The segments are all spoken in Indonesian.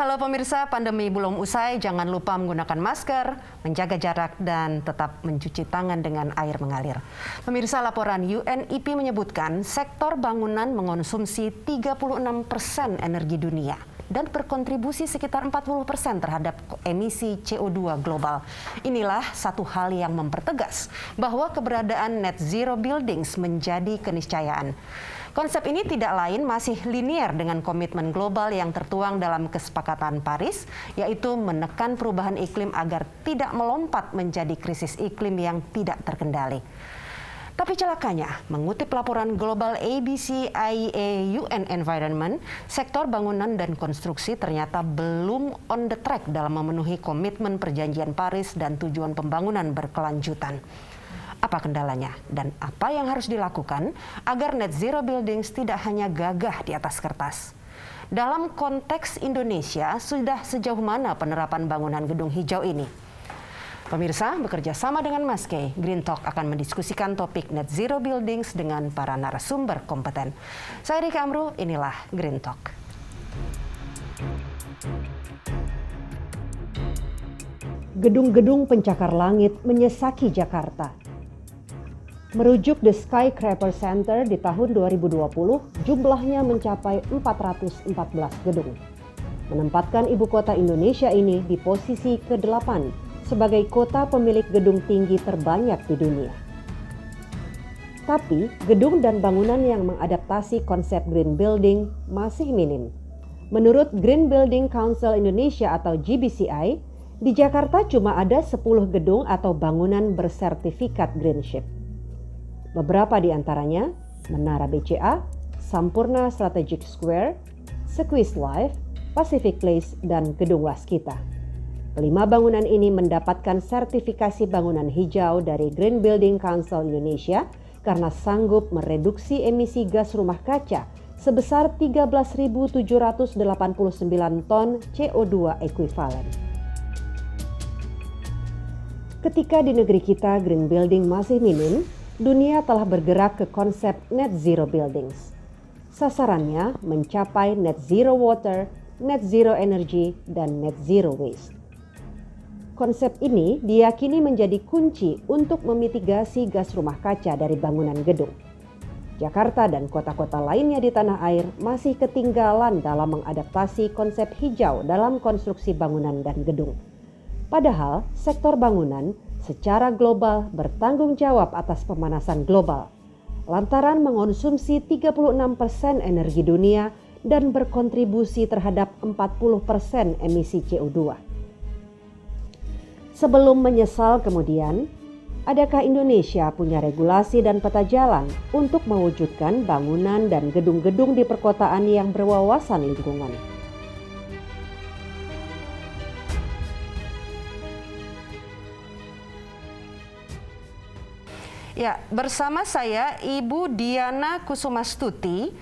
Halo pemirsa, pandemi belum usai, jangan lupa menggunakan masker, menjaga jarak, dan tetap mencuci tangan dengan air mengalir. Pemirsa, laporan UNEP menyebutkan sektor bangunan mengonsumsi 36% energi dunia dan berkontribusi sekitar 40% terhadap emisi CO2 global. Inilah satu hal yang mempertegas bahwa keberadaan net zero buildings menjadi keniscayaan. Konsep ini tidak lain masih linier dengan komitmen global yang tertuang dalam Kesepakatan Paris, yaitu menekan perubahan iklim agar tidak melompat menjadi krisis iklim yang tidak terkendali. Tapi celakanya, mengutip laporan global ABC IEA UN Environment, sektor bangunan dan konstruksi ternyata belum on the track dalam memenuhi komitmen perjanjian Paris dan tujuan pembangunan berkelanjutan. Apa kendalanya dan apa yang harus dilakukan agar net zero buildings tidak hanya gagah di atas kertas? Dalam konteks Indonesia, sudah sejauh mana penerapan bangunan gedung hijau ini? Pemirsa, bekerja sama dengan Maskei, Green Talk akan mendiskusikan topik net zero buildings dengan para narasumber kompeten. Saya Rika Amru, inilah Green Talk. Gedung-gedung pencakar langit menyesaki Jakarta. Merujuk The Skyscraper Center di tahun 2020, jumlahnya mencapai 414 gedung. Menempatkan ibu kota Indonesia ini di posisi ke-8 sebagai kota pemilik gedung tinggi terbanyak di dunia. Tapi, gedung dan bangunan yang mengadaptasi konsep green building masih minim. Menurut Green Building Council Indonesia atau GBCI, di Jakarta cuma ada 10 gedung atau bangunan bersertifikat Greenship. Beberapa di antaranya Menara BCA, Sampurna Strategic Square, Squeeze Life, Pacific Place, dan Gedung Waskita. Kelima bangunan ini mendapatkan sertifikasi bangunan hijau dari Green Building Council Indonesia karena sanggup mereduksi emisi gas rumah kaca sebesar 13.789 ton CO2 ekuivalen. Ketika di negeri kita green building masih minim, dunia telah bergerak ke konsep net zero buildings. Sasarannya mencapai net zero water, net zero energy, dan net zero waste. Konsep ini diyakini menjadi kunci untuk memitigasi gas rumah kaca dari bangunan gedung. Jakarta dan kota-kota lainnya di tanah air masih ketinggalan dalam mengadaptasi konsep hijau dalam konstruksi bangunan dan gedung. Padahal sektor bangunan secara global bertanggung jawab atas pemanasan global, lantaran mengonsumsi 36% energi dunia dan berkontribusi terhadap 40% emisi CO2. Sebelum menyesal kemudian, adakah Indonesia punya regulasi dan peta jalan untuk mewujudkan bangunan dan gedung-gedung di perkotaan yang berwawasan lingkungan? Ya, bersama saya Ibu Diana Kusumastuti,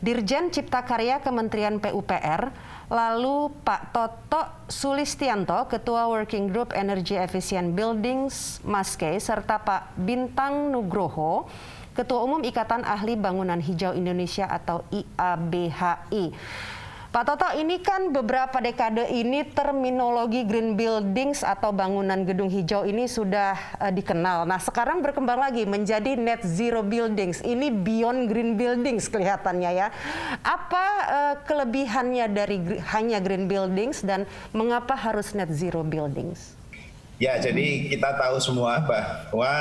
Dirjen Cipta Karya Kementerian PUPR, lalu Pak Toto Sulistianto, Ketua Working Group Energy Efficient Buildings Maskei, serta Pak Bintang Nugroho, Ketua Umum Ikatan Ahli Bangunan Hijau Indonesia atau IABHI. Pak Toto, ini kan beberapa dekade ini terminologi green buildings atau bangunan gedung hijau ini sudah dikenal. Nah, sekarang berkembang lagi menjadi net zero buildings. Ini beyond green buildings kelihatannya ya. Apa kelebihannya dari hanya green buildings dan mengapa harus net zero buildings? Ya, jadi kita tahu semua bahwa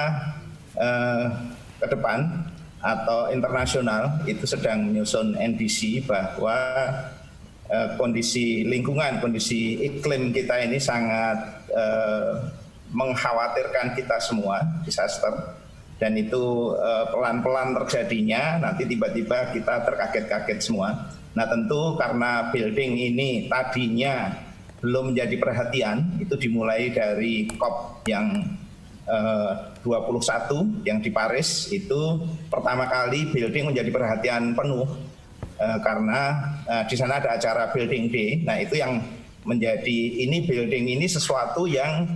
ke depan atau internasional itu sedang menyusun NDC bahwa kondisi lingkungan, kondisi iklim kita ini sangat mengkhawatirkan kita semua, disaster. Dan itu pelan-pelan terjadinya, nanti tiba-tiba kita terkaget-kaget semua. Nah tentu karena building ini tadinya belum menjadi perhatian, itu dimulai dari COP yang 21 yang di Paris, itu pertama kali building menjadi perhatian penuh. Karena di sana ada acara Building Day. Nah itu yang menjadi ini building ini sesuatu yang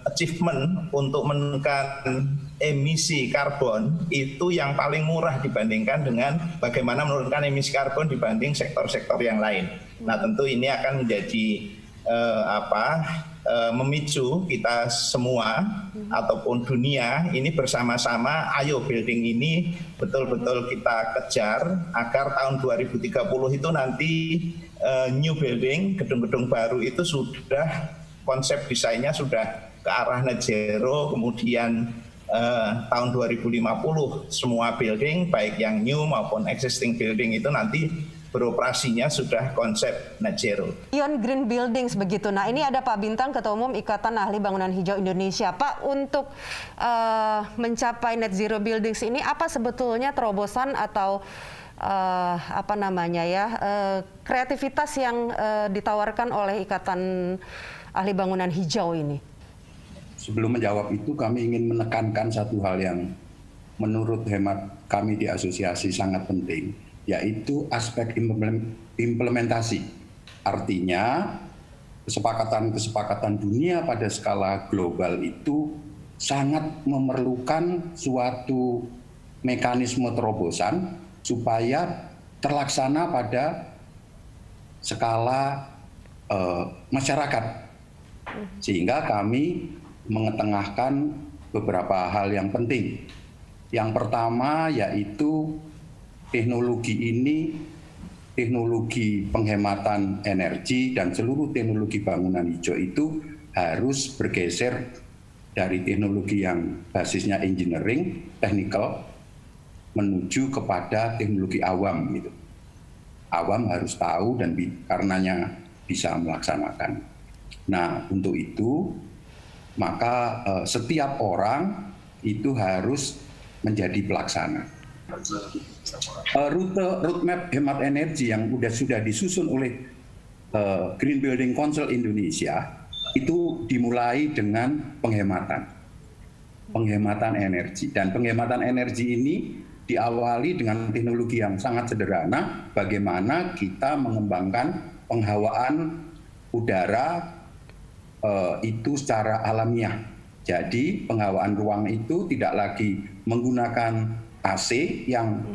achievement untuk menekan emisi karbon itu yang paling murah dibandingkan dengan bagaimana menurunkan emisi karbon dibanding sektor-sektor yang lain. Nah, tentu ini akan menjadi memicu kita semua ataupun dunia ini bersama-sama, ayo building ini betul-betul kita kejar agar tahun 2030 itu nanti new building, gedung-gedung baru itu sudah konsep desainnya sudah ke arah net zero, kemudian tahun 2050 semua building baik yang new maupun existing building itu nanti beroperasinya sudah konsep net zero. Ion Green Buildings begitu. Nah, ini ada Pak Bintang, Ketua Umum Ikatan Ahli Bangunan Hijau Indonesia. Pak, untuk mencapai net zero buildings ini apa sebetulnya terobosan atau kreativitas yang ditawarkan oleh Ikatan Ahli Bangunan Hijau ini? Sebelum menjawab itu, kami ingin menekankan satu hal yang menurut hemat kami di asosiasi sangat penting, yaitu aspek implementasi. Artinya, kesepakatan-kesepakatan dunia pada skala global itu sangat memerlukan suatu mekanisme terobosan supaya terlaksana pada skala masyarakat. Sehingga kami mengetengahkan beberapa hal yang penting. Yang pertama yaitu teknologi penghematan energi dan seluruh teknologi bangunan hijau itu harus bergeser dari teknologi yang basisnya engineering, technical, menuju kepada teknologi awam. Gitu. Awam harus tahu dan karenanya bisa melaksanakan. Nah, untuk itu maka setiap orang itu harus menjadi pelaksana. Roadmap hemat energi yang sudah disusun oleh Green Building Council Indonesia itu dimulai dengan penghematan energi, dan penghematan energi ini diawali dengan teknologi yang sangat sederhana, bagaimana kita mengembangkan penghawaan udara itu secara alamiah. Jadi penghawaan ruang itu tidak lagi menggunakan AC yang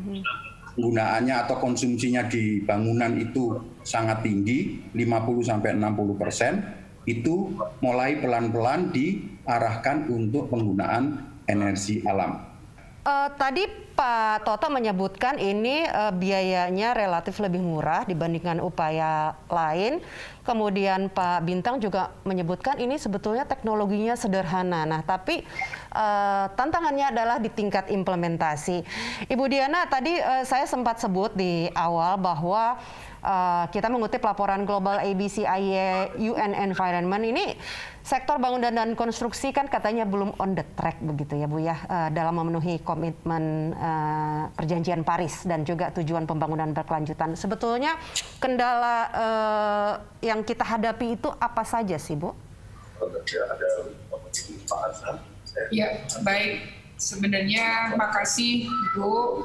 penggunaannya atau konsumsinya di bangunan itu sangat tinggi, 50-60%, itu mulai pelan-pelan diarahkan untuk penggunaan energi alam. Tadi Pak Toto menyebutkan ini biayanya relatif lebih murah dibandingkan upaya lain. Kemudian Pak Bintang juga menyebutkan ini sebetulnya teknologinya sederhana. Nah, tapi tantangannya adalah di tingkat implementasi. Ibu Diana, tadi saya sempat sebut di awal bahwa kita mengutip laporan Global ABCIE UN Environment ini, sektor bangunan dan konstruksi kan katanya belum on the track begitu ya Bu ya, dalam memenuhi komitmen perjanjian Paris dan juga tujuan pembangunan berkelanjutan. Sebetulnya kendala yang kita hadapi itu apa saja sih Bu? Ya, baik. Sebenarnya makasih Bu.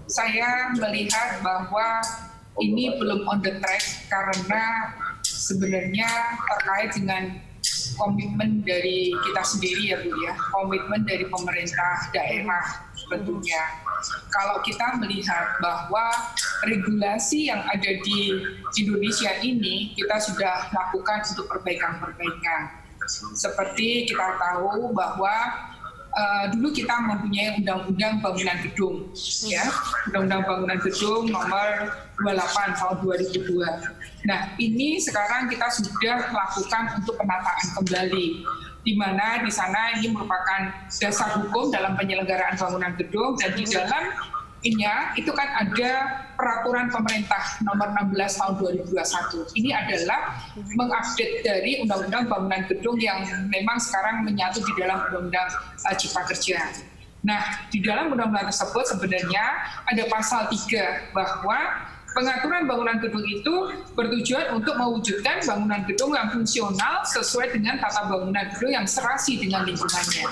Saya melihat bahwa ini belum on the track karena sebenarnya terkait dengan komitmen dari kita sendiri ya Bu ya, komitmen dari pemerintah daerah tentunya. Kalau kita melihat bahwa regulasi yang ada di Indonesia ini kita sudah lakukan untuk perbaikan-perbaikan. Seperti kita tahu bahwa dulu kita mempunyai Undang-Undang Bangunan Gedung, ya, Undang-Undang Bangunan Gedung nomor 28 tahun 2002. Nah, ini sekarang kita sudah lakukan untuk penataan kembali, di mana di sana ini merupakan dasar hukum dalam penyelenggaraan bangunan gedung, dan di dalam itu kan ada peraturan pemerintah nomor 16 tahun 2021. Ini adalah mengupdate dari Undang-Undang Bangunan Gedung yang memang sekarang menyatu di dalam Undang-Undang Cipta Kerja. Nah, di dalam undang-undang tersebut sebenarnya ada pasal 3 bahwa pengaturan bangunan gedung itu bertujuan untuk mewujudkan bangunan gedung yang fungsional sesuai dengan tata bangunan gedung yang serasi dengan lingkungannya.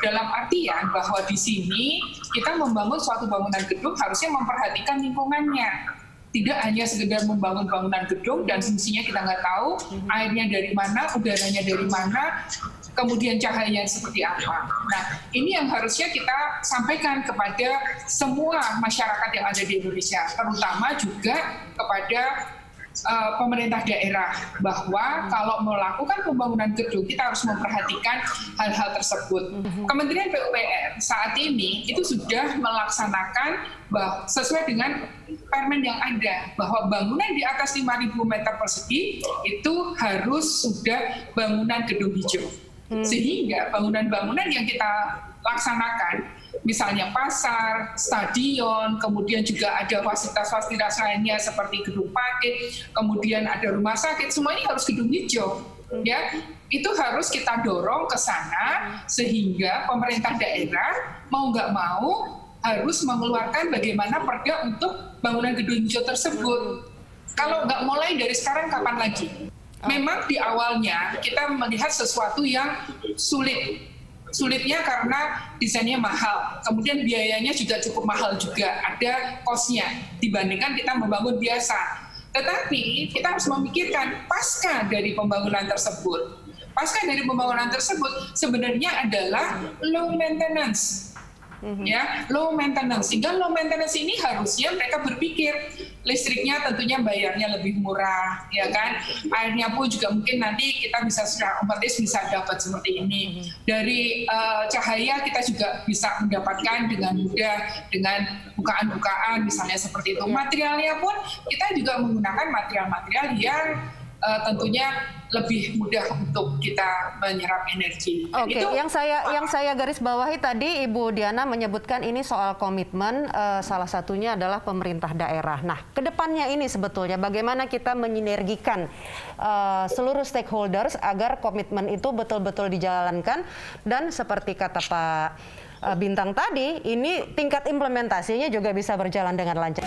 Dalam artian bahwa di sini kita membangun suatu bangunan gedung harusnya memperhatikan lingkungannya. tidak hanya sekedar membangun bangunan gedung dan fungsinya kita nggak tahu, airnya dari mana, udaranya dari mana, kemudian cahayanya seperti apa. Nah, ini yang harusnya kita sampaikan kepada semua masyarakat yang ada di Indonesia, terutama juga kepada pemerintah daerah, bahwa kalau melakukan pembangunan gedung kita harus memperhatikan hal-hal tersebut. Kementerian PUPR saat ini itu sudah melaksanakan sesuai dengan permen yang ada, bahwa bangunan di atas 5.000 meter persegi itu harus sudah bangunan gedung hijau. Sehingga bangunan-bangunan yang kita laksanakan, misalnya pasar, stadion, kemudian juga ada fasilitas-fasilitas lainnya seperti gedung parkir, kemudian ada rumah sakit, semuanya harus gedung hijau. Ya, itu harus kita dorong ke sana sehingga pemerintah daerah mau nggak mau harus mengeluarkan bagaimana perda untuk bangunan gedung hijau tersebut. Kalau nggak mulai dari sekarang, kapan lagi? Memang di awalnya kita melihat sesuatu yang sulit. Sulitnya karena desainnya mahal, kemudian biayanya juga cukup mahal juga, ada cost-nya dibandingkan kita membangun biasa. Tetapi kita harus memikirkan pasca dari pembangunan tersebut. Pasca dari pembangunan tersebut sebenarnya adalah low maintenance. Ya, low maintenance. Sehingga low maintenance ini harusnya mereka berpikir listriknya tentunya bayarnya lebih murah, ya kan? Airnya pun juga mungkin nanti kita bisa secara otomatis bisa dapat seperti ini. Dari cahaya kita juga bisa mendapatkan dengan mudah dengan bukaan-bukaan misalnya seperti itu. Materialnya pun kita juga menggunakan material-material yang tentunya lebih mudah untuk kita menyerap energi. Oke, yang saya garis bawahi tadi Ibu Diana menyebutkan ini soal komitmen, salah satunya adalah pemerintah daerah. Nah, kedepannya ini sebetulnya bagaimana kita menyinergikan seluruh stakeholders agar komitmen itu betul-betul dijalankan, dan seperti kata Pak Bintang tadi, ini tingkat implementasinya juga bisa berjalan dengan lancar.